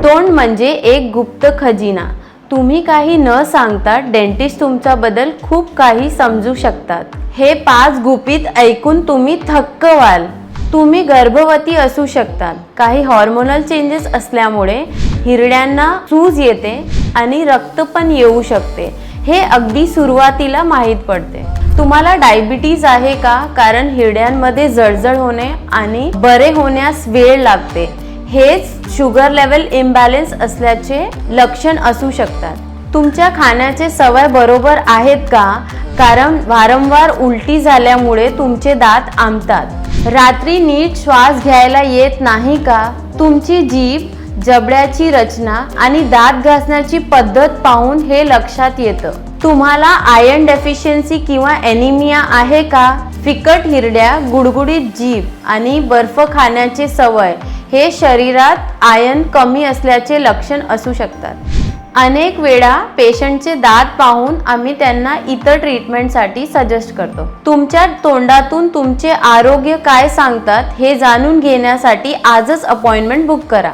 तोंड म्हणजे एक गुप्त खजिना. तुम्ही काही न सांगता डेंटिस्ट तुमच्याबद्दल खूप काही समजू शकतात. हे 5 गुपित ऐकून तुम्ही थक्क व्हाल. तुम्ही गर्भवती असू शकतात. काही हॉर्मोनल चेंजेस असल्यामुळे हिरड्यांना सूज येते आणि रक्त पण येऊ शकते. हे अगदी सुरुवातीला माहीत पडते. तुम्हाला डायबिटीज आहे का? कारण हिरड्यांमध्ये जळजळ होणे आणि बरे होण्यास वेळ लागते. हेच शुगर लेवल इम्बॅलन्स असल्याचे लक्षण असू शकतात. तुमच्या खाण्याचे सवय बरोबर आहेत का? कारण वारंवार उलटी झाल्यामुळे तुमचे दात आंबतात. रात्री नीट श्वास घ्यायला येत नाही का? तुमची जीभ, जबड्याची रचना आणि दात घासण्याची पद्धत पाहून हे लक्षात येतं. तुम्हाला आयर्न डेफिशियन्सी किंवा एनिमिया आहे का? फिकट हिरड्या, गुडगुडीत जीभ आणि बर्फ खाण्याची सवय हे शरीरात आयर्न कमी असल्याचे लक्षण असू शकतात. अनेक वेळा पेशंटचे दात पाहून आम्ही त्यांना इतर ट्रीटमेंटसाठी सजेस्ट करतो. तुमच्या तोंडातून तुमचे आरोग्य काय सांगतात हे जाणून घेण्यासाठी आजच अपॉइंटमेंट बुक करा.